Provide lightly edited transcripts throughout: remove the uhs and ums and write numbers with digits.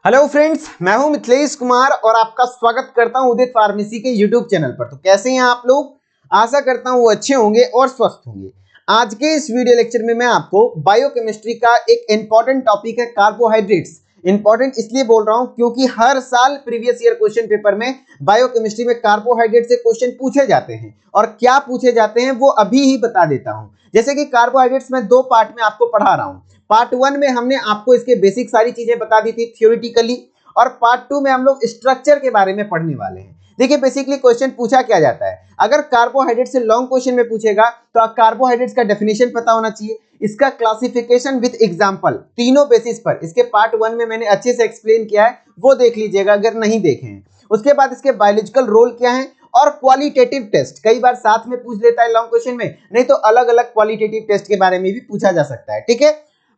Hello friends, मैं हूं मिथिलेश कुमार और आपका स्वागत करता हूं उदित फार्मेसी के यूट्यूब चैनल पर। तो कैसे हैं आप लोग? आशा करता हूं वो अच्छे होंगे और स्वस्थ होंगे। आज के इस वीडियो लेक्चर में मैं आपको बायोकेमिस्ट्री का एक इंपॉर्टेंट टॉपिक है कार्बोहाइड्रेट्स। इंपॉर्टेंट इसलिए बोल रहा हूं क्योंकि हर साल प्रीवियस ईयर क्वेश्चन पेपर में बायोकेमिस्ट्री में कार्बोहाइड्रेट से क्वेश्चन पूछे जाते हैं और क्या पूछे जाते हैं वो अभी ही बता देता हूं। जैसे कि कार्बोहाइड्रेट्स में दो पार्ट में आपको पढ़ा रहा हूं। पार्ट 1 में हमने आपको इसके बेसिक सारी चीजें बता दी थी थियोरिटिकली, और पार्ट 2 में हम लोग स्ट्रक्चर के बारे में पढ़ने वाले हैं। देखिए बेसिकली क्वेश्चन पूछा क्या जाता है, अगर कार्बोहाइड्रेट से लॉन्ग क्वेश्चन में पूछेगा तो कार्बोहाइड्रेट्स का डेफिनेशन पता होना चाहिए, इसका क्लासिफिकेशन विद एग्जांपल, तीनों बेसिस पर। इसके पार्ट 1 में मैंने अच्छे से एक्सप्लेन किया है, वो देख लीजिएगा अगर नहीं देखे हैं। उसके बाद इसके बायोलॉजिकल रोल क्या है और क्वालिटेटिव टेस्ट, कई बार साथ में पूछ लेता है लॉन्ग क्वेश्चन में, नहीं तो अलग अलग क्वालिटेटिव टेस्ट के बारे में भी पूछा जा सकता है। ठीक है,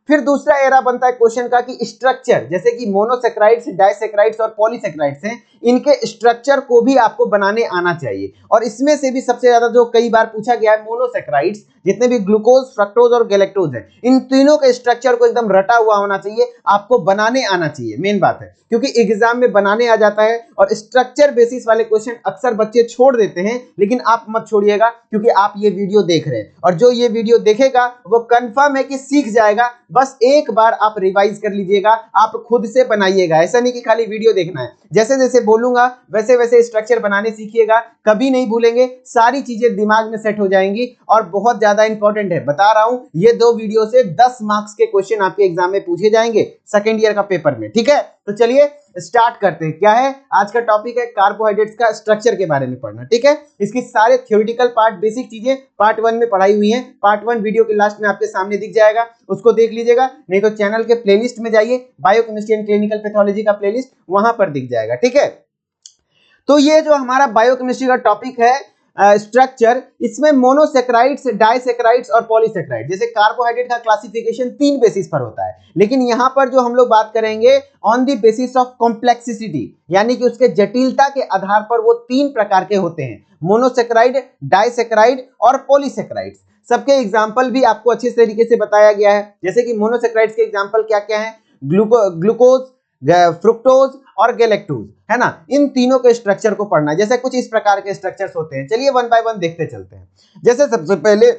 फिर दूसरा एरा बनता है क्वेश्चन का कि स्ट्रक्चर, जैसे कि मोनोसेक्राइड्स, डाइसेक्राइड्स और पॉलीसेक्राइड्स हैं, इनके स्ट्रक्चर को भी आपको बनाने आना चाहिए। और इसमें से भी सबसे ज्यादा जो कई बार पूछा गया है मोनोसेक्राइड्स, जितने भी ग्लूकोज, फ्रक्टोज और गैलेक्टोज हैं, इन तीनों के स्ट्रक्चर को एकदम रटा हुआ होना चाहिए, आपको बनाने आना चाहिए। मेन बात है क्योंकि एग्जाम में बनाने आ जाता है और स्ट्रक्चर बेसिस वाले क्वेश्चन अक्सर बच्चे छोड़ देते हैं, लेकिन आप मत छोड़िएगा क्योंकि आप ये वीडियो देख रहे हैं और जो ये वीडियो देखेगा वो कंफर्म है कि सीख जाएगा। बस एक बार आप रिवाइज कर लीजिएगा, आप खुद से बनाइएगा, ऐसा नहीं कि खाली वीडियो देखना है। जैसे जैसे बोलूंगा वैसे वैसे स्ट्रक्चर बनाने सीखिएगा, कभी नहीं भूलेंगे, सारी चीजें दिमाग में सेट हो जाएंगी। और बहुत ज्यादा इंपॉर्टेंट है, बता रहा हूं, ये दो वीडियो से 10 मार्क्स के क्वेश्चन आपके एग्जाम में पूछे जाएंगे सेकेंड ईयर का पेपर में। ठीक है, तो चलिए स्टार्ट करते हैं। क्या है आज का टॉपिक? है कार्बोहाइड्रेट्स का स्ट्रक्चर के बारे में पढ़ना। ठीक है, इसकी सारे थ्योरेटिकल पार्ट, बेसिक चीजें पार्ट 1 में पढ़ाई हुई हैं। पार्ट 1 वीडियो के लास्ट में आपके सामने दिख जाएगा, उसको देख लीजिएगा, नहीं तो चैनल के प्लेलिस्ट में जाइए, बायोकेमिस्ट्री एंड क्लिनिकल पैथोलॉजी का प्लेलिस्ट, वहां पर दिख जाएगा। ठीक है, तो ये जो हमारा बायोकेमिस्ट्री का टॉपिक है स्ट्रक्चर, इसमें मोनोसेक्राइड्स, डाइसेक्राइड्स और पॉलीसेक्राइड, जैसे कार्बोहाइड्रेट का क्लासिफिकेशन 3 बेसिस पर होता है, लेकिन यहां पर जो हम लोग बात करेंगे on the basis of complexity, यानी कि उसके जटिलता के आधार पर वो 3 प्रकार के होते हैं, मोनोसेक्राइड, डाइसेक्राइड और पॉलीसेक्राइड्स। सबके एग्जाम्पल भी आपको अच्छे तरीके से बताया गया है, जैसे कि मोनोसेक्राइड्स के एग्जाम्पल क्या क्या है, ग्लूकोज, फ्रुक्टोज और गैलेक्टोज, है ना। इन तीनों के स्ट्रक्चर को पढ़ना है, जैसे कुछ इस प्रकार के स्ट्रक्चर्स होते हैं। चलिए वन बाय वन देखते चलते हैं। जैसे सबसे पहले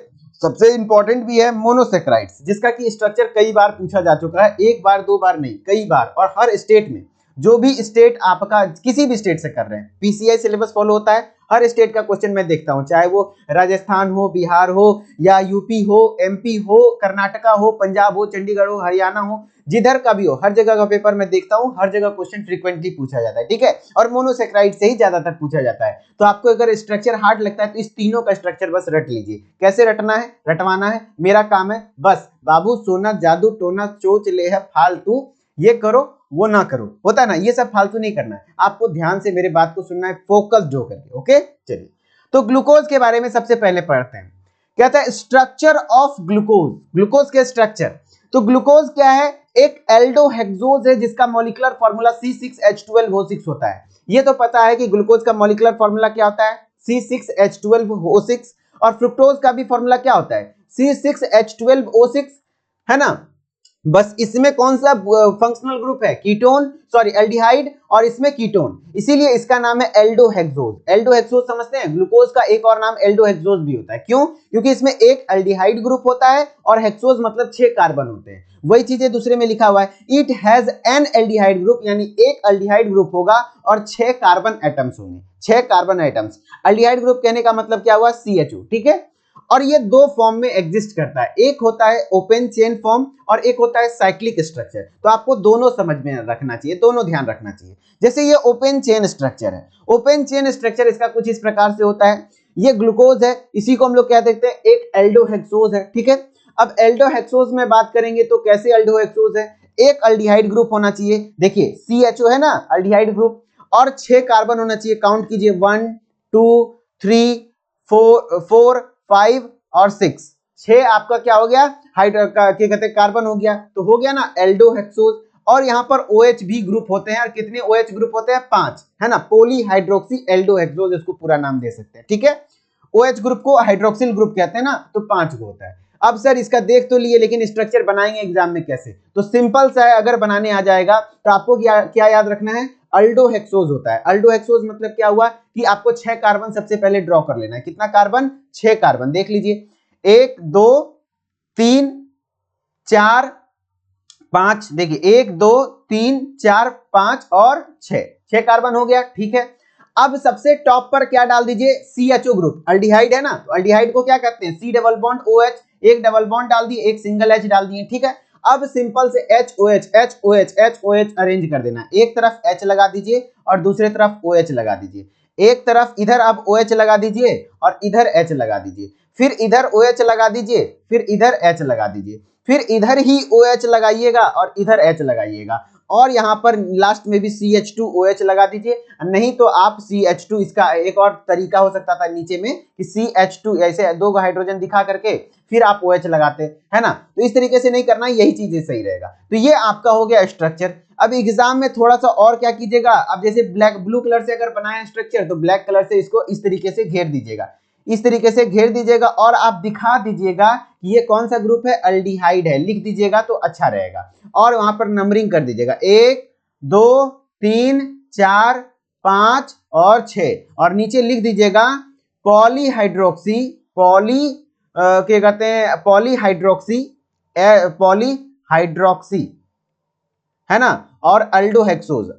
सबसे इंपॉर्टेंट भी है मोनोसेक्राइड्स, जिसका कि स्ट्रक्चर कई बार पूछा जा चुका है, एक बार दो बार नहीं, कई बार, और हर स्टेट में, जो भी स्टेट आपका किसी भी स्टेट से कर रहे हैं, पीसीआई सिलेबस फॉलो होता है, हर स्टेट का क्वेश्चन मैं देखता हूं, चाहे वो राजस्थान हो, बिहार हो, या यूपी हो, एमपी हो, कर्नाटका हो, पंजाब हो, चंडीगढ़ हो, हरियाणा हो, जिधर का भी हो, हर जगह का पेपर मैं देखता हूं, हर जगह क्वेश्चन फ्रीक्वेंटली पूछा जाता है। ठीक है, और मोनोसेक्राइड से ही ज्यादातर पूछा जाता है। तो आपको अगर स्ट्रक्चर हार्ड लगता है तो इस तीनों का स्ट्रक्चर बस रट लीजिए। कैसे रटना है, रटवाना है, मेरा काम है बस, बाबू सोना जादू टोना चोच ले है फालतू, ये करो वो ना करो, होता है ना, ये सब फालतू नहीं करना है, आपको ध्यान से मेरे बात को सुनना है, फोकस्ड होकर के। ओके, चलिए तो ग्लूकोज के बारे में सबसे पहले पढ़ते हैं। कहता है स्ट्रक्चर ऑफ ग्लूकोज, ग्लूकोज के स्ट्रक्चर। तो ग्लूकोज क्या है? एक एल्डोहेक्सोज है जिसका मॉलिक्यूलर फार्मूला C6H12O6 होता है। ये तो पता है कि ग्लूकोज का मॉलिक्यूलर फार्मूला क्या होता है, C6H12O6, और फ्रुक्टोज का भी फार्मूला क्या होता है, C6H12O6, है ना। बस इसमें कौन सा फंक्शनल ग्रुप है, कीटोन, सॉरी एल्डिहाइड, और इसमें कीटोन, इसीलिए इसका नाम है एल्डोहेक्सोज। एल्डोहेक्सोज समझते हैं, ग्लूकोज का एक और नाम एल्डोहेक्सोज भी होता है। क्यों? क्योंकि इसमें एक एल्डिहाइड ग्रुप होता है और हेक्सोज मतलब 6 कार्बन होते हैं। वही चीजें दूसरे में लिखा हुआ है, it has an aldehyde group, यानी एक एल्डिहाइड ग्रुप होगा और 6 कार्बन एटम्स होंगे, 6 कार्बन एटम्स। एल्डिहाइड ग्रुप कहने का मतलब क्या हुआ, CHO। ठीक है, और ये दो फॉर्म में एग्जिस्ट करता है, एक होता है ओपन चेन फॉर्म और एक होता है साइक्लिक स्ट्रक्चर। तो आपको दोनों समझ में रखना चाहिए, दोनों ध्यान रखना चाहिए। जैसे ये ओपन चेन स्ट्रक्चर है, ओपन चेन स्ट्रक्चर इसका कुछ इस प्रकार से होता है, ये ग्लूकोज है, इसी को हम लोग क्या देखते हैं, एक एल्डोहेक्सोज है। ठीक है, अब एल्डोहेक्सोज में बात करेंगे तो कैसे एल्डोहेक्सोज है, एक अल्डिहाइड ग्रुप होना चाहिए, देखिए CHO है ना अल्डिहाइड ग्रुप, और 6 कार्बन होना चाहिए, काउंट कीजिए 1 2 3 4 5 और 6, 6 आपका क्या हो गया, क्या कहते हैं, कार्बन हो गया, तो हो गया ना एल्डोहेक्सोज। और यहाँ पर OH भी ग्रुप होते हैं, और कितने OH ग्रुप होते हैं, 5, है ना, पॉलीहाइड्रोक्सी एल्डोहेक्सोज इसको पूरा नाम दे सकते हैं। ठीक है, OH ग्रुप को हाइड्रोक्सिल ग्रुप कहते हैं ना, तो 5 को होता है। अब सर इसका देख तो लिए, लेकिन स्ट्रक्चर बनाएंगे एग्जाम में कैसे? तो सिंपल सा है, अगर बनाने आ जाएगा तो आपको क्या याद रखना है, अल्डोहेक्सोज होता है। अल्डोहेक्सोज मतलब क्या हुआ कि आपको 6 कार्बन सबसे पहले ड्रॉ कर लेना है। कितना कार्बन? 6 कार्बन। देख लीजिए 1 2 3 4 5, देखिए 1 2 3 4 5 और 6 कार्बन हो गया। ठीक है, अब सबसे टॉप पर क्या डाल दीजिए, CHO ग्रुप। अल्डिहाइड है ना, तो अल्डिहाइड को क्या कहते हैं, C डबल बॉन्ड OH, एक डबल बॉन्ड डाल दिए, एक सिंगल H डाल दिए। ठीक है, अब सिंपल से HOH अरेंज कर देना। एक तरफ H लगा दीजिए और दूसरे तरफ OH लगा दीजिए। एक तरफ इधर आप OH लगा दीजिए और इधर H लगा दीजिए, फिर इधर OH लगा दीजिए, फिर इधर H लगा दीजिए, फिर इधर ही OH लगाइएगा और इधर H लगाइएगा, और यहाँ पर लास्ट में भी CH2OH लगा दीजिए। नहीं तो आप CH2, इसका एक और तरीका हो सकता था नीचे में कि CH2 ऐसे 2 हाइड्रोजन दिखा करके फिर आप OH लगाते, है ना। तो इस तरीके से नहीं करना, यही चीजें सही रहेगा। तो ये आपका हो गया स्ट्रक्चर। अब एग्जाम में थोड़ा सा और क्या कीजिएगा, अब जैसे ब्लू कलर से अगर बनाए स्ट्रक्चर, तो ब्लैक कलर से इसको इस तरीके से घेर दीजिएगा, इस तरीके से घेर दीजिएगा, और आप दिखा दीजिएगा कि ये कौन सा ग्रुप है, अल्डिहाइड है, लिख दीजिएगा तो अच्छा रहेगा। और वहां पर नंबरिंग कर दीजिएगा 1 2 3 4 5 और 6, और नीचे लिख दीजिएगा पॉलीहाइड्रोक्सी, क्या कहते हैं, पॉलीहाइड्रोक्सी, है ना, और अल्डोहेक्सोज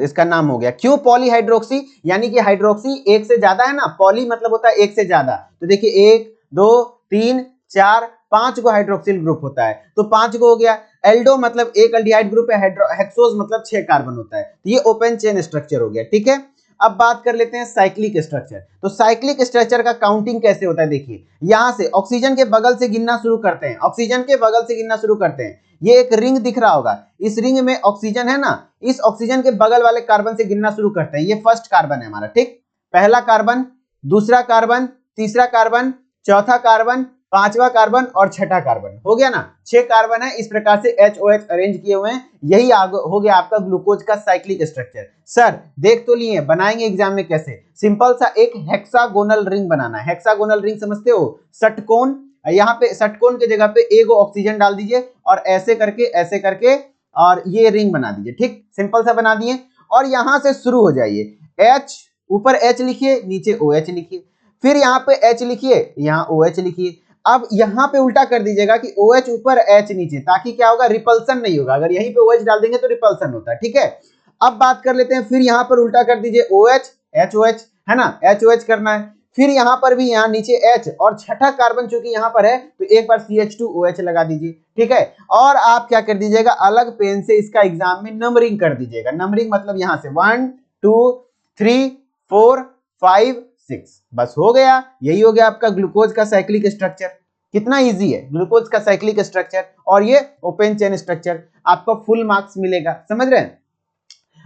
इसका नाम हो गया। क्यों पॉलीहाइड्रोक्सी? यानी कि हाइड्रोक्सी एक से ज्यादा है ना, पॉली मतलब होता है एक से ज्यादा। तो देखिए 1 2 3 4 5 को हाइड्रोक्सिल ग्रुप होता है, तो 5 को हो गया। एल्डो मतलब एक अल्डिहाइड ग्रुप है, हेक्सोज मतलब 6 कार्बन होता है। तो ये ओपन चेन स्ट्रक्चर हो गया। ठीक है, अब बात कर लेते हैं साइक्लिक स्ट्रक्चर। तो साइक्लिक स्ट्रक्चर का काउंटिंग कैसे होता है, देखिए यहां से ऑक्सीजन के बगल से गिनना शुरू करते हैं, ऑक्सीजन के बगल से गिनना शुरू करते हैं। ये एक रिंग दिख रहा होगा, इस रिंग में ऑक्सीजन है ना, इस ऑक्सीजन के बगल वाले कार्बन से गिनना शुरू करते हैं। ये फर्स्ट कार्बन है हमारा, ठीक, पहला कार्बन, दूसरा कार्बन, तीसरा कार्बन, चौथा कार्बन, पांचवा कार्बन और छठा कार्बन, हो गया ना, 6 कार्बन है। इस प्रकार से HOH अरेंज किए हुए हैं। यही हो गया आपका ग्लूकोज का साइक्लिक स्ट्रक्चर। सर देख तो लिए, बनाएंगे एग्जाम में कैसे? सिंपल सा एक हेक्सागोनल रिंग बनाना है। हेक्सागोनल रिंग समझते हो, षटकोण, यहाँ पे षटकोण के जगह पे एगो ऑक्सीजन डाल दीजिए और ऐसे करके और ये रिंग बना दीजिए। ठीक, सिंपल सा बना दिए, और यहां से शुरू हो जाइए। H, ऊपर H लिखिए, नीचे OH लिखिए, फिर यहाँ पे H लिखिए, यहाँ OH लिखिए। अब यहाँ पे उल्टा कर दीजिएगा कि OH ऊपर H नीचे, ताकि क्या होगा, रिपल्सन नहीं होगा। अगर यहीं पे OH डाल देंगे तो रिपल्सन होता है। ठीक है, अब बात कर लेते हैं, फिर यहाँ पर उल्टा कर दीजिए OH HOH, है ना, HOH करना है। फिर यहाँ पर भी यहाँ नीचे H, और छठा कार्बन चूंकि यहाँ पर है तो एक बार CH2OH लगा दीजिए। ठीक है, और आप क्या कर दीजिएगा, अलग पेन से इसका एग्जाम में नंबरिंग कर दीजिएगा। नंबरिंग मतलब यहाँ से 1 2 3 4 5 6, बस हो गया। यही हो गया आपका ग्लूकोज का साइक्लिक स्ट्रक्चर। कितना इजी है ग्लूकोज का साइक्लिक स्ट्रक्चर, और ये ओपन चेन स्ट्रक्चर, आपको फुल मार्क्स मिलेगा, समझ रहे हैं।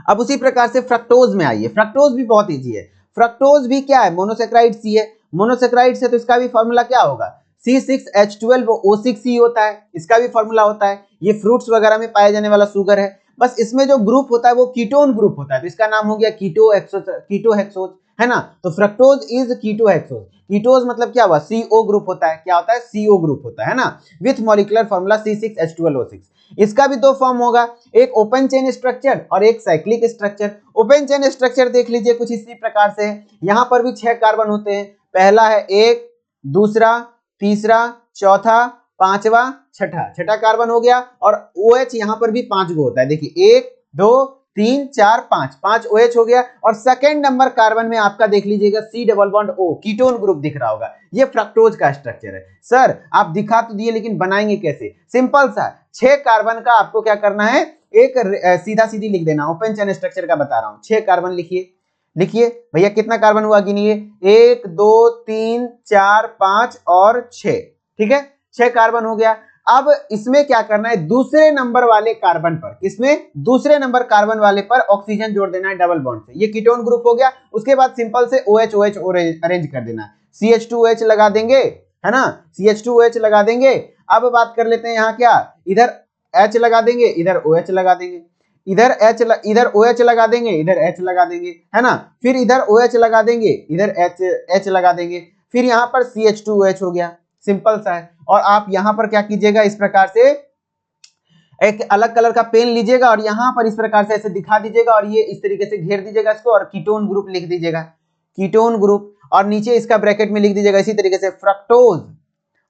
अब उसी प्रकार से फ्रक्टोज में आइए। फ्रक्टोज भी बहुत इजी है। फ्रक्टोज भी क्या है, मोनोसेक्राइड सी है। मोनोसेक्राइड से तो इसका भी फॉर्मूला क्या होगा, C6H12O6C होता है, इसका भी फॉर्मूला होता है। ये फ्रूट्स वगैरह में पाया जाने वाला शुगर है, बस इसमें जो ग्रुप होता है वो कीटोन ग्रुप होता है, तो इसका नाम हो गया कीटोहेक्सोज, है ना। तो फ्रक्टोज इज कीटोहेक्सोज। कीटोज मतलब क्या हुआ, CO ग्रुप होता है। क्या होता है, CO ग्रुप होता है ना, विथ मॉलिक्यूलर फॉर्मूला C6H12O6। इसका भी दो फॉर्म होगा, एक ओपन चेन स्ट्रक्चर और एक cyclic structure. Open chain structure देख लीजिए कुछ इसी प्रकार से है। यहाँ पर भी 6 कार्बन होते हैं, पहला है 1, दूसरा, तीसरा, चौथा, पांचवा, छठा कार्बन हो गया, और OH यहाँ पर भी 5 गो होता है। देखिए 1 2 3 4 5 OH हो गया। और सेकेंड नंबर कार्बन में आपका देख लीजिएगा C double bond O, ketone group दिख रहा होगा। ये फ्रक्टोज का स्ट्रक्चर है। सर आप दिखा तो दिए, लेकिन बनाएंगे कैसे? सिंपल सा, 6 कार्बन का आपको क्या करना है, एक सीधा सीधी लिख देना। ओपन चेन स्ट्रक्चर का बता रहा हूं, 6 कार्बन लिखिए भैया, कितना कार्बन हुआ गिनिए, 1 2 3 4 5 और 6। ठीक है, 6 कार्बन हो गया। अब इसमें क्या करना है, दूसरे नंबर वाले कार्बन पर, इसमें दूसरे नंबर कार्बन वाले पर ऑक्सीजन जोड़ देना है डबल बॉन्ड से। ये कीटोन ग्रुप हो गया। उसके बाद सिंपल से OH अरेंज कर देना, CH2OH लगा देंगे, है ना, CH2OH लगा देंगे। अब बात कर लेते हैं यहाँ क्या, इधर H लगा देंगे, इधर OH लगा देंगे, इधर OH लगा देंगे, इधर H लगा देंगे, है ना। फिर इधर OH लगा देंगे, इधर H लगा देंगे। फिर यहाँ पर CH2OH हो गया, सिंपल सा है। और आप यहाँ पर क्या कीजिएगा, इस प्रकार से एक अलग कलर का पेन लीजिएगा और यहाँ पर इस प्रकार से ऐसे दिखा दीजिएगा और ये इस तरीके से घेर दीजिएगा इसको और कीटोन ग्रुप लिख दीजिएगा, कीटोन ग्रुप। और नीचे इसका ब्रैकेट में लिख दीजिएगा इसी तरीके से फ्रक्टोज,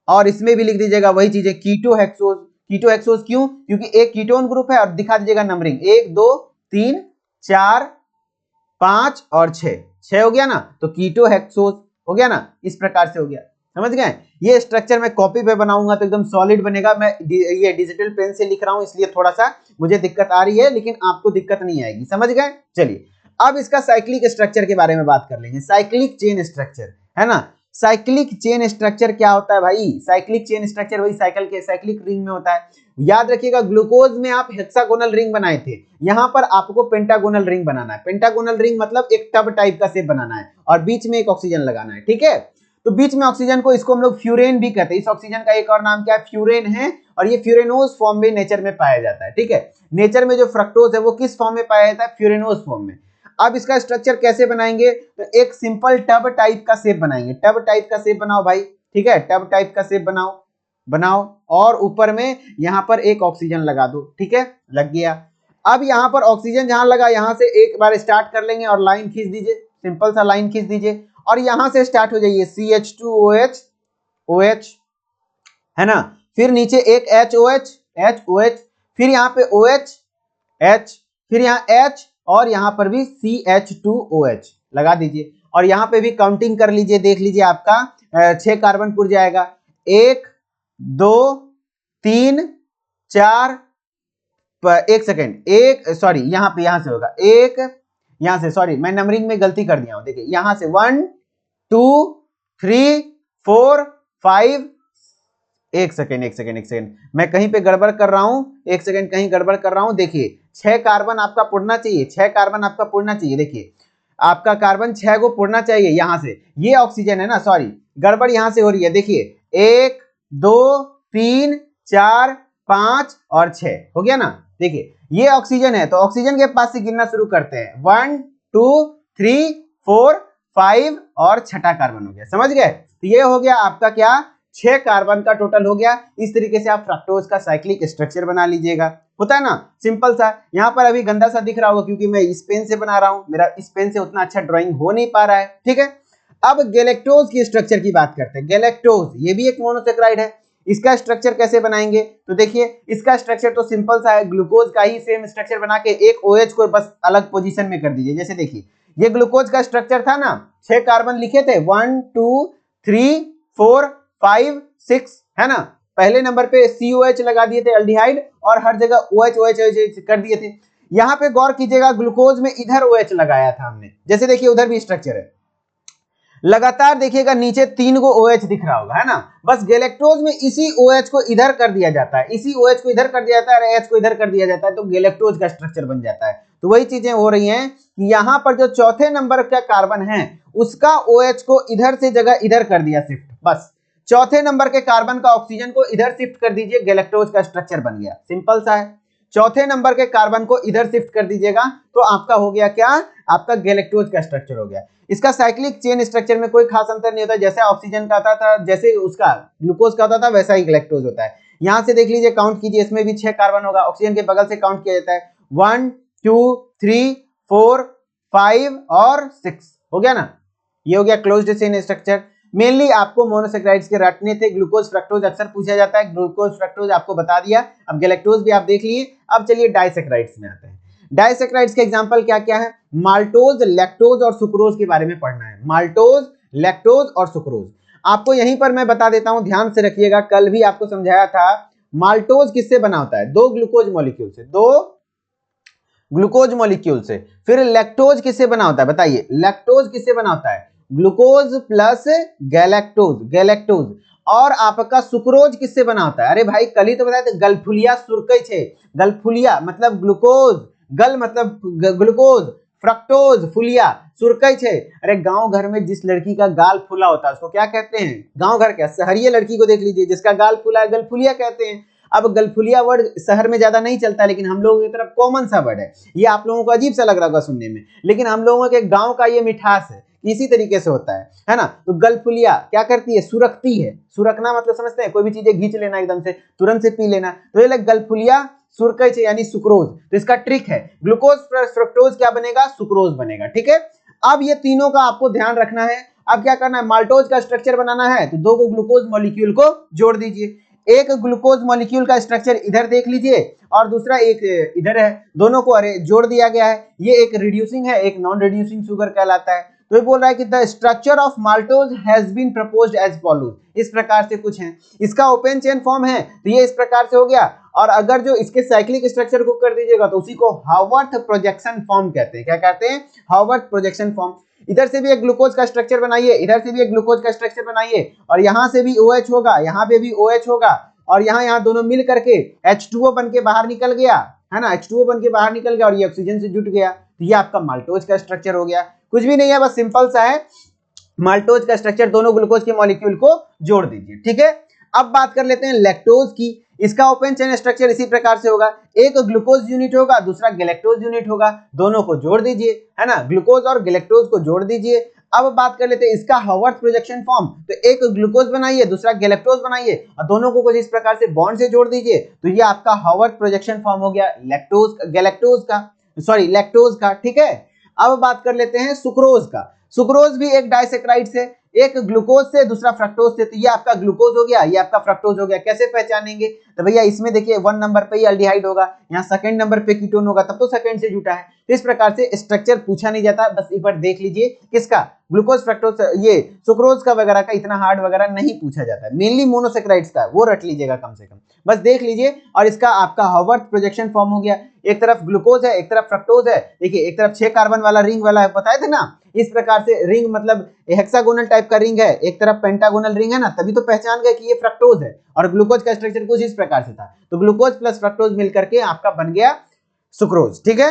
और इसमें भी लिख दीजिएगा वही चीजें कीटोहेक्सोज। कीटोहेक्सोज क्यों? क्योंकि एक कीटोन ग्रुप है और दिखा दीजिएगा नंबरिंग 1 2 3 4 5 और 6 हो गया ना, तो कीटोहेक्सोज हो गया ना, इस प्रकार से हो गया। समझ गए? ये स्ट्रक्चर मैं कॉपी पे बनाऊंगा तो एकदम सॉलिड बनेगा। मैं ये डिजिटल पेन से लिख रहा हूं इसलिए थोड़ा सा मुझे दिक्कत आ रही है, लेकिन आपको दिक्कत नहीं आएगी। समझ गए? चलिए अब इसका साइक्लिक स्ट्रक्चर के बारे में बात कर लेंगे। साइक्लिक चेन स्ट्रक्चर है ना, साइक्लिक चेन स्ट्रक्चर क्या होता है भाई? साइक्लिक चेन स्ट्रक्चर वही साइकिल के साइक्लिक रिंग में होता है। याद रखिएगा, ग्लूकोज में आप हेक्सागोनल रिंग बनाए थे, यहां पर आपको पेंटागोनल रिंग बनाना है। पेंटागोनल रिंग मतलब एक टब टाइप का शेप बनाना है और बीच में एक ऑक्सीजन लगाना है, ठीक है? तो बीच में ऑक्सीजन को, इसको हम लोग फ्यूरेन भी कहते हैं। इस ऑक्सीजन का एक और नाम क्या है? फ्यूरेन है। और ये फ्यूरेनोज फॉर्म में नेचर में पाया जाता है, ठीक है? नेचर में जो फ्रक्टोज है वो किस फॉर्म में पाया जाता है? फ्यूरेनोज फॉर्म में। अब इसका स्ट्रक्चर कैसे बनाएंगे? तो एक सिंपल टब टाइप का शेप बनाएंगे। टब टाइप का शेप बनाओ भाई, ठीक है? टब टाइप का शेप बनाओ और ऊपर में यहां पर एक ऑक्सीजन लगा दो, ठीक है? लग गया। अब यहां पर ऑक्सीजन जहां लगा, यहां से एक बार स्टार्ट कर लेंगे और लाइन खींच दीजिए, सिंपल सा लाइन खींच दीजिए और यहां से स्टार्ट हो जाइए CH2OH, OH है ना, फिर नीचे एक HOH, फिर यहाँ पे OH, H, फिर यहाँ H और यहाँ पर भी CH2OH लगा दीजिए। और यहाँ पे भी काउंटिंग कर लीजिए, देख लीजिए आपका 6 कार्बन पुर जाएगा। 1 2 3 4, एक सेकेंड, एक सॉरी यहाँ से होगा एक, यहाँ से सॉरी मैं नंबरिंग में गलती कर दिया हूं। देखिए यहाँ से 1 2 3 4 5, एक सेकेंड मैं कहीं पे गड़बड़ कर रहा हूं, एक सेकेंड कहीं गड़बड़ कर रहा हूं। देखिए 6 कार्बन आपका पुड़ना चाहिए, 6 कार्बन आपका पुड़ना चाहिए। देखिए आपका कार्बन 6 को पुड़ना चाहिए यहां से, ये ऑक्सीजन है ना, सॉरी गड़बड़ यहां से हो रही है। देखिए 1 2 3 4 5 और 6 हो गया ना। देखिए ये ऑक्सीजन है तो ऑक्सीजन के पास से गिनना शुरू करते हैं, 1 2 3 4 5 और छठा कार्बन हो गया। समझ गए? तो ये हो गया आपका क्या, 6 कार्बन का टोटल हो गया। इस तरीके से आप फ्रक्टोज का साइक्लिक स्ट्रक्चर बना लीजिएगा। होता है ना, सिंपल सा। यहाँ पर अभी गंदा सा दिख रहा होगा क्योंकि मैं इस पेन से बना रहा हूं, मेरा इस पेन से उतना अच्छा ड्राइंग हो नहीं पा रहा है, ठीक है? अब गैलेक्टोज की स्ट्रक्चर की बात करते हैं। गैलेक्टोज ये भी एक मोनोसेक्राइड है, इसका स्ट्रक्चर कैसे बनाएंगे? तो देखिए इसका स्ट्रक्चर तो सिंपल सा है, ग्लूकोज का ही सेम स्ट्रक्चर बना के एक OH को बस अलग पोजीशन में कर दीजिए। जैसे देखिए ये ग्लूकोज का स्ट्रक्चर था ना, 6 कार्बन लिखे थे, 1 2 3 4 5 6 है ना। पहले नंबर पे COH लगा दिए थे एल्डिहाइड और हर जगह OH कर दिए थे। यहां पे गौर कीजिएगा, ग्लूकोज में इधर OH लगाया था हमने। जैसे देखिए उधर भी स्ट्रक्चर है, लगातार देखिएगा नीचे 3 को OH दिख रहा होगा, है ना। बस गैलेक्टोज में इसी OH को इधर कर दिया जाता है, इसी OH को इधर कर दिया जाता है और H को इधर कर दिया जाता है, तो गैलेक्टोज का स्ट्रक्चर बन जाता है। तो वही चीजें हो रही हैं कि यहाँ पर जो चौथे नंबर का कार्बन है उसका OH को इधर से जगह इधर कर दिया शिफ्ट, बस चौथे नंबर के कार्बन का ऑक्सीजन को इधर शिफ्ट कर दीजिए, गैलेक्टोज का स्ट्रक्चर बन गया। सिंपल सा है, चौथे नंबर के कार्बन को इधर शिफ्ट कर दीजिएगा तो आपका हो गया क्या, आपका गैलेक्टोज का स्ट्रक्चर हो गया। इसका साइक्लिक चेन स्ट्रक्चर में कोई खास अंतर नहीं होता, जैसे ऑक्सीजन का होता था, जैसे उसका ग्लूकोज का होता था वैसा ही गैलेक्टोज होता है। यहां से देख लीजिए, काउंट कीजिए, इसमें भी 6 कार्बन होगा, ऑक्सीजन के बगल से काउंट किया जाता है, 1 2 3 4 5 और 6 हो गया ना। ये हो गया क्लोज्ड चेन स्ट्रक्चर। मेनली आपको मोनोसेक्राइड्स के रटने थे, ग्लूकोज फ्रक्टोज अक्सर पूछा जाता है, ग्लूकोज फ्रक्टोज आपको बता दिया, अब गैलेक्टोज भी आप देख लिए। अब चलिए डाइसेक्राइड्स में आते हैं। डाइसेक्राइड्स के एग्जांपल क्या क्या है? माल्टोज, लैक्टोज और सुक्रोज के बारे में पढ़ना है। माल्टोज, लैक्टोज और सुक्रोज आपको यहीं पर मैं बता देता हूं, ध्यान से रखिएगा। कल भी आपको समझाया था, माल्टोज किससे बना होता है? 2 ग्लूकोज मॉलिक्यूल से, 2 ग्लूकोज मॉलिक्यूल से। फिर लैक्टोज किससे बना होता है? बताइए, लैक्टोज किससे बना होता है? Glucose plus galactose, galactose. और आपका सुक्रोज किससे बना होता है? अरे भाई कल ही तो बताया था, गलफुलिया सुरकई छे, गलफुलिया मतलब ग्लूकोज, गल मतलब ग्लूकोज, फ्रक्टोज, फुलिया, सुरकई छे। अरे गांव घर में जिस लड़की का गाल फूला होता है उसको क्या कहते हैं? गांव घर क्या, शहरी लड़की को देख लीजिए, जिसका गाल फूला है गलफुलिया कहते हैं। अब गलफुलिया वर्ड शहर में ज्यादा नहीं चलता, लेकिन हम लोगों की तरफ कॉमन सा वर्ड है। ये आप लोगों को अजीब सा लग रहा होगा सुनने में, लेकिन हम लोगों के गांव का ये मिठास है इसी तरीके से होता है ना। तो गलफुलिया क्या करती है, सुरखती है। सुरखना मतलब समझते हैं, कोई भी चीजें घींच लेना एकदम से, तुरंत से पी लेना, तो ये गलफुलिया सुरकच यानी सुक्रोज। तो इसका ट्रिक है, ग्लूकोज प्लस फ्रक्टोज क्या बनेगा, सुक्रोज बनेगा। ठीक है, अब ये तीनों का आपको ध्यान रखना है। अब क्या करना है, माल्टोज का स्ट्रक्चर बनाना है, तो दो को ग्लूकोज मॉलिक्यूल को जोड़ दीजिए। एक ग्लूकोज मॉलिक्यूल का स्ट्रक्चर इधर देख लीजिए और दूसरा एक इधर है, दोनों को अरे जोड़ दिया गया है। ये एक रिड्यूसिंग है, एक नॉन रिड्यूसिंग शुगर कहलाता है। तो ये बोल रहा है कि the structure of maltose has been proposed as follows, इस प्रकार से कुछ है। इसका ओपन चेन फॉर्म है तो ये इस प्रकार से हो गया, और अगर जो इसके साइक्लिक स्ट्रक्चर को कर दीजिएगा तो उसी को हावर्थ प्रोजेक्शन फॉर्म कहते हैं। क्या कहते हैं, हावर्थ प्रोजेक्शन फॉर्म। इधर से भी एक ग्लूकोज का स्ट्रक्चर बनाइए, इधर से भी एक ग्लूकोज का स्ट्रक्चर बनाइए, और यहां से भी OH होगा, यहां पे भी OH होगा, और यहाँ दोनों मिल करके H2O बन के बाहर निकल गया, है ना, H2O बन के बाहर निकल गया और ये ऑक्सीजन से जुट गया। तो ये आपका माल्टोज का स्ट्रक्चर हो गया। कुछ भी नहीं है, बस सिंपल सा है, माल्टोज का स्ट्रक्चर, दोनों ग्लूकोज के मॉलिक्यूल को जोड़ दीजिए। ठीक है, अब बात कर लेते हैं लैक्टोज की। इसका ओपन चेन स्ट्रक्चर इसी प्रकार से होगा, एक ग्लूकोज यूनिट होगा, दूसरा गैलेक्टोज यूनिट होगा, दोनों को जोड़ दीजिए, है ना, ग्लूकोज और गैलेक्टोज को जोड़ दीजिए। अब बात कर लेते हैं इसका हावर्थ प्रोजेक्शन फॉर्म, तो एक ग्लूकोज बनाइए, दूसरा गैलेक्टोज बनाइए, और दोनों को कुछ इस प्रकार से बॉन्ड से जोड़ दीजिए, तो ये आपका हावर्थ प्रोजेक्शन फॉर्म हो गया लैक्टोज का। ठीक है, अब बात कर लेते हैं सुक्रोज का। सुक्रोज भी एक डाइसेक्राइड से, एक ग्लूकोज से, दूसरा फ्रक्टोज से, तो ये आपका ग्लूकोज हो गया, ये आपका फ्रक्टोज हो गया। कैसे पहचानेंगे, तो भैया इसमें देखिए 1 नंबर पे ही अल्डिहाइड होगा, यहाँ सेकंड नंबर पे कीटोन होगा, तब तो सेकंड से जुटा है। तो इस प्रकार से स्ट्रक्चर पूछा नहीं जाता, बस एक बार देख लीजिए किसका, ग्लूकोज फ्रक्टोज, ये सुक्रोज का वगैरह का इतना हार्ड वगैरह नहीं पूछा जाता है, मेनली मोनोसेक्राइड्स का, वो रट लीजिएगा कम से कम, बस देख लीजिए। और इसका आपका हावर्थ प्रोजेक्शन फॉर्म हो गया, एक तरफ ग्लूकोज है, एक तरफ फ्रक्टोज है। देखिए एक तरफ 6 कार्बन वाला रिंग वाला है, बताए थे ना, इस प्रकार से रिंग मतलब हेक्सागोनल टाइप का रिंग है, एक तरफ पेंटागोनल रिंग है ना, तभी तो पहचान गए कि ये फ्रक्टोज है। और ग्लूकोज का स्ट्रक्चर कुछ इस प्रकार से था, तो ग्लूकोज प्लस फ्रक्टोज मिलकर के आपका बन गया सुक्रोज। ठीक है,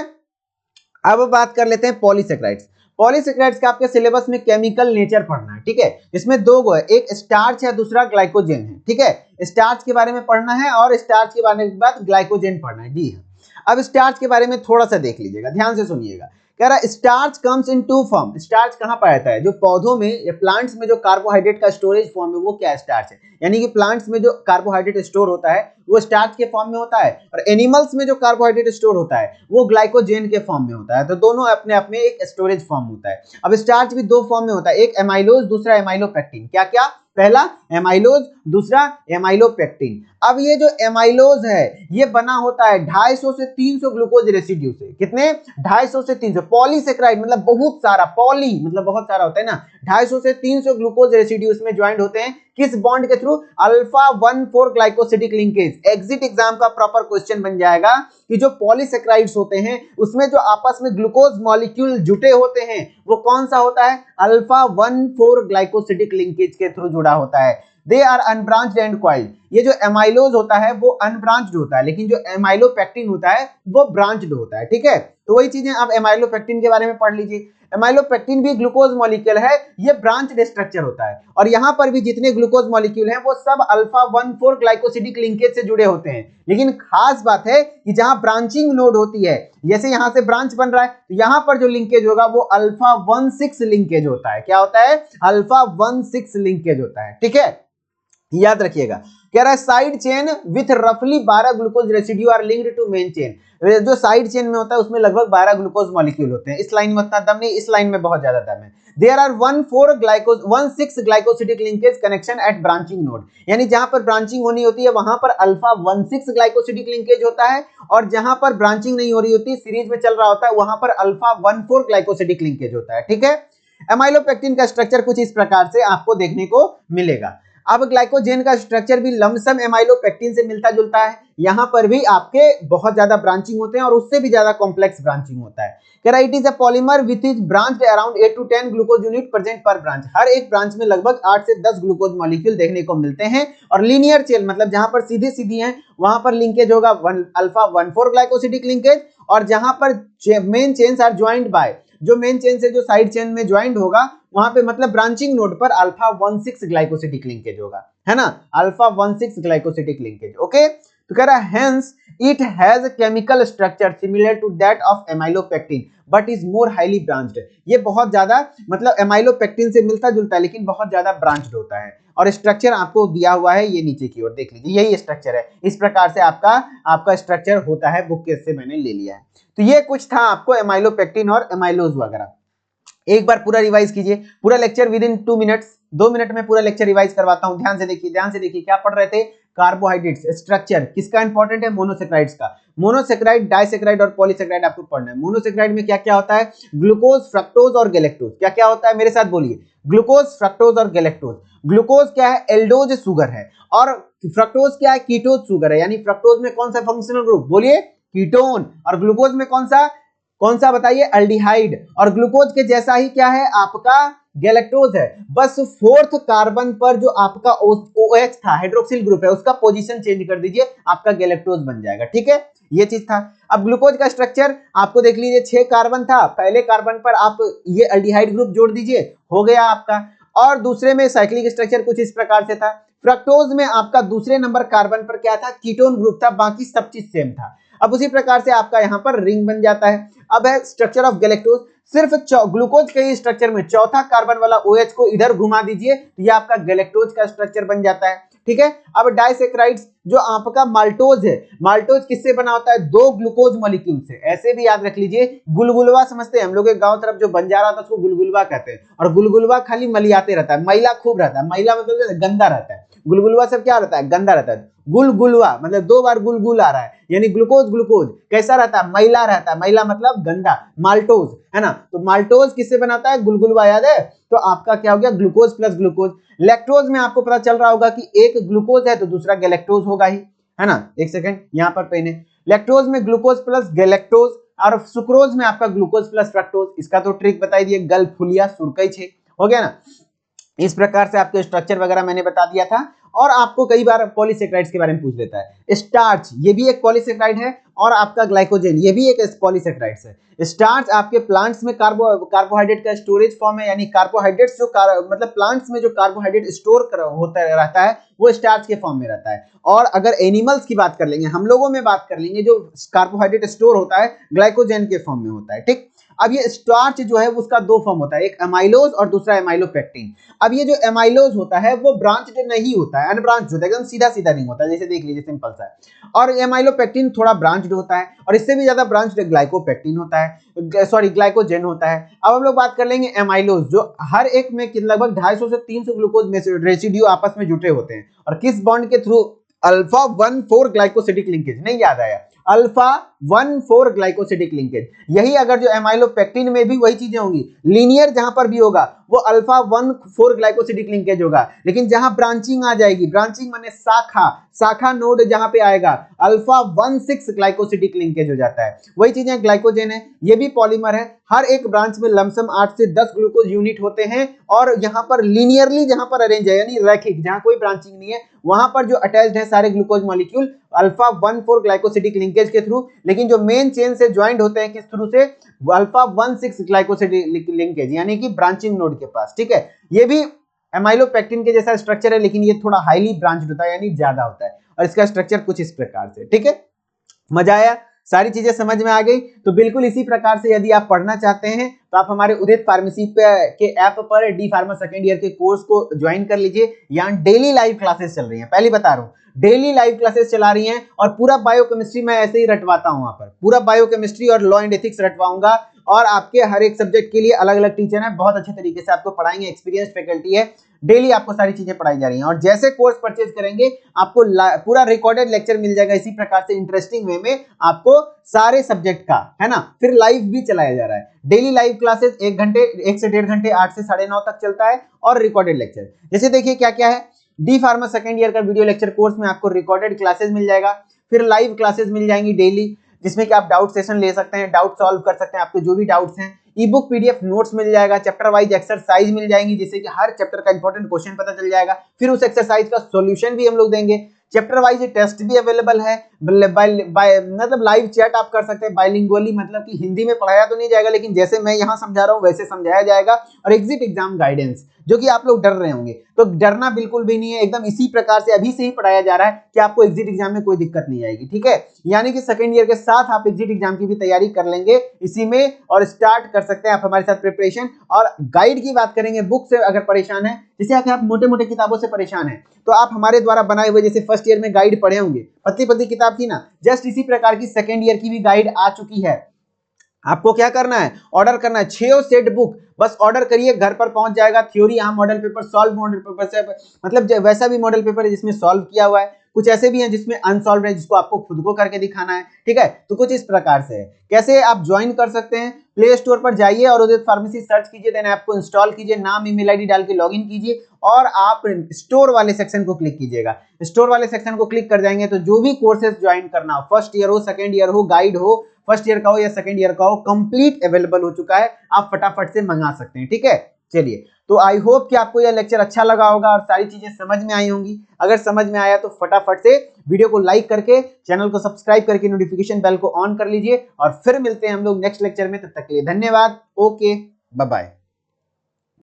अब बात कर लेते हैं पॉलीसेक्राइड्स। पॉलीसेक्राइड्स का आपके सिलेबस में केमिकल नेचर पढ़ना है। ठीक है, इसमें दो गो है, एक स्टार्च है, दूसरा ग्लाइकोजेन है। ठीक है, स्टार्च के बारे में पढ़ना है और स्टार्च के बारे में बाद ग्लाइकोजेन पढ़ना है, डी है। अब स्टार्च के बारे में थोड़ा सा देख लीजिएगा, ध्यान से सुनिएगा। कह रहा है starch comes in 2 form. Starch कहां पाया जाता है, जो पौधों में या प्लांट्स में जो कार्बोहाइड्रेट का स्टोरेज फॉर्म है वो क्या स्टार्च है, यानी कि प्लांट्स में जो कार्बोहाइड्रेट स्टोर होता है वो स्टार्च के फॉर्म में होता है, और एनिमल्स में जो कार्बोहाइड्रेट स्टोर होता है वो ग्लाइकोजेन के फॉर्म में होता है। तो दोनों अपने अपने एक स्टोरेज फॉर्म होता है। अब स्टार्च भी 2 फॉर्म में होता है, एक एमाइलोज, दूसरा एमाइलोपेक्टिन। क्या क्या, पहला एमाइलोज, दूसरा एमाइलोपेक्टिन। अब ये जो एमाइलोज है ये बना होता है 250 से 300 ग्लूकोज रेसिड्यू से। कितने, 250 से 300। पॉलीसेक्राइड मतलब बहुत सारा, पॉली मतलब बहुत सारा होता है ना, 250 से 300 ग्लूकोज रेसिड्यू इसमें ज्वाइंट होते हैं, किस बॉन्ड के through, alpha 1,4 glycosidic linkage. Exit exam का प्रॉपर क्वेश्चन बन जाएगा कि जो पॉलीसेक्राइड्स होते हैं उसमें जो आपस में ग्लूकोज मॉलिक्यूल जुटे होते हैं वो कौन सा होता है, अल्फा 1,4 ग्लाइकोसिडिक लिंकेज के थ्रू जुड़ा होता है। They are unbranched and coiled. ये जो एमाइलोज होता है वो अनब्रांच्ड होता है, लेकिन जो एमाइलोपेक्टिन होता है वो ब्रांच्ड होता है। ठीक है, तो वही चीजें आप एमाइलोपेक्टिन के बारे में पढ़ लीजिए। एमाइलोपेक्टिन भी ग्लूकोज मॉलिक्यूल है, ये ब्रांच्ड स्ट्रक्चर होता है, और यहां पर भी जितने ग्लूकोज मॉलिक्यूल हैं वो सब अल्फा 1,4 ग्लाइकोसिडिक लिंकेज से जुड़े होते हैं। लेकिन खास बात है कि जहां ब्रांचिंग नोड होती है, जैसे यहां से ब्रांच बन रहा है, तो यहां पर जो लिंकेज होगा वो अल्फा 1,6 लिंकेज होता है। क्या होता है, अल्फा 1,6 लिंकेज होता है। ठीक है, याद रखिएगा। कह रहा है साइड चेन विथ रफली 12 glucose residue are linked to main chain. जो साइड चेन में होता है उसमें लगभग 12 ग्लूकोज मॉलिक्यूल होते हैं। इस लाइन में उतना दम नहीं, इस लाइन में बहुत ज्यादा दम है। There are 1,6 glycosidic linkage connection at branching node, यानी जहां पर ब्रांचिंग होनी होती है वहां पर अल्फा 1,6 ग्लाइकोसिडिक लिंकेज होता है, और जहां पर ब्रांचिंग नहीं हो रही होती, सीरीज में चल रहा होता है, वहां पर अल्फा 1,4 ग्लाइकोसिडिक लिंकेज होता है। ठीक है, एमाइलोपेक्टिन का स्ट्रक्चर कुछ इस प्रकार से आपको देखने को मिलेगा। अब ग्लाइकोजेन का स्ट्रक्चर भी लमसम एमाइलोपेक्टिन से मिलता जुलता है, यहां पर भी आपके बहुत ज्यादा ब्रांचिंग होते हैं और उससे भी ज्यादा कॉम्प्लेक्स ब्रांचिंग होता है। कह रहा it is a polymer which is branched around 8 to 10 glucose unit present पर ब्रांच। हर एक ब्रांच में लगभग 8 से 10 ग्लूकोज मॉलिक्यूल देखने को मिलते हैं, और लीनियर चेन मतलब जहां पर सीधी सीधी हैं वहां पर लिंकेज होगा अल्फा 1,4 ग्लाइकोसिडिक लिंकेज, और जहां पर main chains are joint by, जो मेन चेन से जो साइड चेन में ज्वाइंट होगा वहां पे मतलब ब्रांचिंग नोड पर अल्फा 1,6 ग्लाइकोसिडिक लिंकेज होगा, है ना, अल्फा 1,6 ग्लाइकोसिडिक लिंकेज। ओके, तो कह रहा है hence it has chemical structure similar to that of amylopectin but is more highly branched. ये बहुत ज्यादा मतलब एमाइलोपेक्टिन से मिलता जुलता है लेकिन बहुत ज्यादा ब्रांच्ड होता है। और स्ट्रक्चर आपको दिया हुआ है ये नीचे की ओर देख लीजिए, यही स्ट्रक्चर है। इस प्रकार से आपका स्ट्रक्चर होता है, बुक से मैंने ले लिया है। तो ये कुछ था आपको एमाइलोपेक्टिन और एमाइलोज वगैरह। एक बार पूरा रिवाइज कीजिए, पूरा lecture with in 2 minutes, 2 minute में पूरा लेक्चर रिवाइज करवाता हूं। ध्यान से देखिए क्या पढ़ रहे थे। कार्बोहाइड्रेट्स स्ट्रक्चर किसका इंपॉर्टेंट है, मोनोसेक्राइड्स का। मोनोसेक्राइड, डाइसेक्राइड और पॉलीसेक्राइड आपको पढ़ना है। मोनोसेक्राइड में क्या क्या होता है, ग्लूकोज, फ्रक्टोज और गैलेक्टोज। क्या क्या होता है मेरे साथ बोलिए, ग्लूकोज, फ्रक्टोज और गैलेक्टोज। ग्लूकोज क्या है, एल्डोज शुगर है, और फ्रक्टोज क्या है, कीटोज शुगर है। यानी फ्रक्टोज में कौन सा फंक्शनल ग्रुप बोलिए, कीटोन। और ग्लूकोज में कौन सा बताइए, एल्डिहाइड। और ग्लूकोज के जैसा ही क्या है आपका गैलेक्टोज है, बस 4th कार्बन पर जो आपका OH था, हाइड्रोक्सिल ग्रुप है, उसका पोजीशन चेंज कर दीजिए, आपका गैलेक्टोज बन जाएगा। ठीक है, ये चीज था। अब ग्लूकोज का स्ट्रक्चर आपको देख लीजिए, 6 कार्बन था, पहले कार्बन पर आप ये एल्डिहाइड ग्रुप जोड़ दीजिए, हो गया आपका। और दूसरे में साइक्लिक स्ट्रक्चर कुछ इस प्रकार से था। फ्रक्टोज में आपका दूसरे नंबर कार्बन पर क्या था, कीटोन ग्रुप था, बाकी सब चीज सेम था। अब उसी प्रकार से आपका यहां पर रिंग बन जाता है। अब है स्ट्रक्चर ऑफ गैलेक्टोज, सिर्फ ग्लूकोज के ही स्ट्रक्चर में चौथा कार्बन वाला OH को इधर घुमा दीजिए, तो ये आपका गैलेक्टोज का स्ट्रक्चर बन जाता है। ठीक है, अब डाइसेक्राइड्स जो आपका माल्टोज है, माल्टोज किससे बना होता है, 2 ग्लूकोज मॉलिक्यूल से। ऐसे भी याद रख लीजिए, गुलगुलवा समझते हैं हम लोग के गांव तरफ जो बन जा रहा था उसको गुलगुलवा कहते हैं। और गुलगुलवा खाली मलियाते रहता है, मैला खूब रहता है, मैला मतलब गंदा रहता है। गुलगुलवा सब क्या रहता है, गंदा रहता है। गुलगुलवा मतलब 2 बार गुलगुल आ रहा है, यानी ग्लूकोज कैसा रहता है, मैला रहता है, मैला मतलब गंदा। माल्टोज है ना, तो माल्टोज किससे बनाता है, गुलगुलवा, याद है। तो आपका क्या हो गया, ग्लूकोज प्लस ग्लूकोज। लैक्टोज में आपको पता चल रहा होगा कि एक ग्लूकोज है तो दूसरा गैलेक्टोज होगा ही, है ना। एक सेकंड यहां पर पेन है, लैक्टोज में ग्लूकोज प्लस गैलेक्टोज, और सुक्रोज में आपका ग्लूकोज प्लस फ्रक्टोज। इसका तो ट्रिक बताई दिए, गल फुलिया सुरकई छे, हो गया ना। इस प्रकार से आपके स्ट्रक्चर वगैरह मैंने बता दिया था। और आपको कई बार पॉलीसेक्राइड्स के बारे में पूछ लेता है। स्टार्च ये भी एक पॉलीसेक्राइड है, और आपका ग्लाइकोजेन ये भी एक पॉलीसेक्राइड्स है। स्टार्च आपके प्लांट्स में कार्बोहाइड्रेट का स्टोरेज फॉर्म है, यानी कार्बोहाइड्रेट्स जो मतलब प्लांट्स में जो कार्बोहाइड्रेट स्टोर होता रहता है वो स्टार्च के फॉर्म में रहता है। और अगर एनिमल्स की बात कर लेंगे, हम लोगों में बात कर लेंगे, जो कार्बोहाइड्रेट स्टोर होता है ग्लाइकोजेन के फॉर्म में होता है। ठीक, अब ये स्टार्च जो है उसका 2 फॉर्म होता है, एक एमाइलोज और दूसरा एमाइलोपेक्टिन। अब ये जो एमाइलोज होता है वो ब्रांच्ड नहीं होता है, अनब्रांच्ड होता है, एकदम सीधा सीधा नहीं होता है, जैसे देख लीजिए सिंपल सा है। और एमाइलोपेक्टिन थोड़ा ब्रांच्ड होता है, और इससे भी ज्यादा ब्रांच्ड ग्लाइकोपेक्टिन होता है, सॉरी ग्लाइकोजेन होता है। अब हम लोग बात कर लेंगे एमाइलोज, जो हर एक में लगभग 250 से 300 ग्लूकोज रेसिड्यू आपस में जुटे होते हैं, और किस बॉन्ड के थ्रू, अल्फा 1,4 ग्लाइकोसिडिक लिंकेज, नहीं याद आया, अल्फा 1,4 ग्लाइकोसिडिक लिंकेज। यही अगर जो एमाइलोपेक्टिन में भी वही चीजें होंगी, लीनियर जहां पर भी होगा वो अल्फा 1,4 ग्लाइकोसिडिक लिंकेज होगा, लेकिन जहां ब्रांचिंग आ जाएगी, ब्रांचिंग माने शाखा नोड जहां पे आएगा, अल्फा 1,6 ग्लाइकोसिडिक लिंकेज हो जाता है। वही चीजें ग्लाइकोजेन है, ये भी पॉलीमर है, हर एक ब्रांच में लमसम 8 से 10 ग्लूकोज यूनिट होते हैं, और यहाँ पर लीनियरली जहां पर अरेंज है, यानी रैखिक, जहां कोई ब्रांचिंग नहीं है, वहां पर जो अटैच्ड है सारे glucose molecule alpha 1,4 glycosidic linkage के थ्रू, लेकिन जो मेन चेन से ज्वाइंट होते हैं किस थ्रू से, अल्फा 1,6 ग्लाइकोसिडिक लिंकेज, यानी कि ब्रांचिंग नोड के पास। ठीक है, ये भी एमाइलोपेक्टिन के जैसा स्ट्रक्चर है, लेकिन ये थोड़ा हाईली ब्रांच्ड होता है, यानी ज्यादा होता है, और इसका स्ट्रक्चर कुछ इस प्रकार से। ठीक है, मजा आया, सारी चीजें समझ में आ गई। तो बिल्कुल इसी प्रकार से यदि आप पढ़ना चाहते हैं तो आप हमारे उदित फार्मेसी के ऐप पर डी फार्मा सेकेंड ईयर के कोर्स को ज्वाइन कर लीजिए। यहाँ डेली लाइव क्लासेस चल रही हैं, पहले बता रहा हूँ, डेली लाइव क्लासेस चला रही हैं, और पूरा बायोकेमिस्ट्री मैं ऐसे ही रटवाता हूँ। वहां पर पूरा बायोकेमिस्ट्री और लॉ एंड एथिक्स रटवाऊंगा, और आपके हर एक सब्जेक्ट के लिए अलग अलग टीचर हैं, बहुत अच्छे तरीके से आपको पढ़ाएंगे, एक्सपीरियंस फैकल्टी है, डेली आपको सारी चीजें पढ़ाई जा रही हैं। और जैसे कोर्स परचेज करेंगे आपको पूरा रिकॉर्डेड लेक्चर मिल जाएगा, इसी प्रकार से इंटरेस्टिंग वे में आपको सारे सब्जेक्ट का, है ना। फिर लाइव भी चलाया जा रहा है, डेली लाइव क्लासेस 1 से 1.5 घंटे 8 से 9:30 तक चलता है, और रिकॉर्डेड लेक्चर। जैसे देखिए क्या क्या है, डी फार्मा सेकेंड ईयर का वीडियो लेक्चर कोर्स में आपको रिकॉर्डेड क्लासेस मिल जाएगा, फिर लाइव क्लासेस मिल जाएंगी डेली, जिसमें कि आप डाउट सेशन ले सकते हैं, डाउट सॉल्व कर सकते हैं, आपके जो भी डाउट्स हैं। ई बुक पीडीएफ नोट्स मिल जाएगा, चैप्टर वाइज एक्सरसाइज मिल जाएंगी, जिससे कि हर चैप्टर का इंपॉर्टेंट क्वेश्चन पता चल जाएगा, फिर उस एक्सरसाइज का सॉल्यूशन भी हम लोग देंगे। चैप्टर वाइज टेस्ट भी अवेलेबल है, मतलब लाइव चैट आप कर सकते हैं बाइलिंगुअली, मतलब कि हिंदी में पढ़ाया तो नहीं जाएगा, लेकिन जैसे मैं यहाँ समझा रहा हूँ वैसे समझाया जाएगा। और एग्जिट एग्जाम गाइडेंस, जो कि आप लोग डर रहे होंगे। तो डरना बिल्कुल भी नहीं है, एकदम इसी प्रकार से अभी से ही पढ़ाया जा रहा है कि आपको एग्जिट एग्जाम में कोई दिक्कत नहीं आएगी, ठीक है। यानी कि सेकंड ईयर के साथ आप एग्जिट एग्जाम की भी तैयारी कर लेंगे इसी में और स्टार्ट कर सकते हैं आप हमारे साथ प्रिपरेशन। और गाइड की बात करेंगे, बुक से अगर परेशान है, जैसे आप मोटे मोटे किताबों से परेशान है, तो आप हमारे द्वारा बनाए हुए जैसे फर्स्ट ईयर में गाइड पढ़े होंगे, पतली पतली किताब थी ना, जस्ट इसी प्रकार की सेकंड ईयर की भी गाइड आ चुकी है। आपको क्या करना है, ऑर्डर करना है 6 सेट बुक, बस ऑर्डर करिए, घर पर पहुंच जाएगा। थ्योरी यहाँ model paper, solve model paper से, मतलब वैसा भी मॉडल पेपर है जिसमें सॉल्व किया हुआ है, कुछ ऐसे भी हैं जिसमें अनसॉल्व है, जिसको आपको खुद को करके दिखाना है, ठीक है। तो कुछ इस प्रकार से है। कैसे आप ज्वाइन कर सकते हैं, प्ले स्टोर पर जाइए और उदित फार्मेसी सर्च कीजिए, देन ऐप को इंस्टॉल कीजिए, नाम ईमेल आईडी डाल के लॉगिन कीजिए और आप स्टोर वाले सेक्शन को क्लिक कीजिएगा। स्टोर वाले सेक्शन को क्लिक कर जाएंगे तो जो भी कोर्सेज ज्वाइन करना हो, फर्स्ट ईयर हो, सेकंड ईयर हो, गाइड हो, फर्स्ट ईयर का हो या सेकंड ईयर का हो, कंप्लीट अवेलेबल हो चुका है, आप फटाफट से मंगा सकते हैं, ठीक है। चलिए, तो आई होप कि आपको यह लेक्चर अच्छा लगा होगा और सारी चीजें समझ में आई होंगी। अगर समझ में आया तो फटाफट से वीडियो को लाइक करके, चैनल को सब्सक्राइब करके, नोटिफिकेशन बेल को ऑन कर लीजिए और फिर मिलते हैं हम लोग नेक्स्ट लेक्चर में। तब तक के लिए धन्यवाद। Okay, bye bye.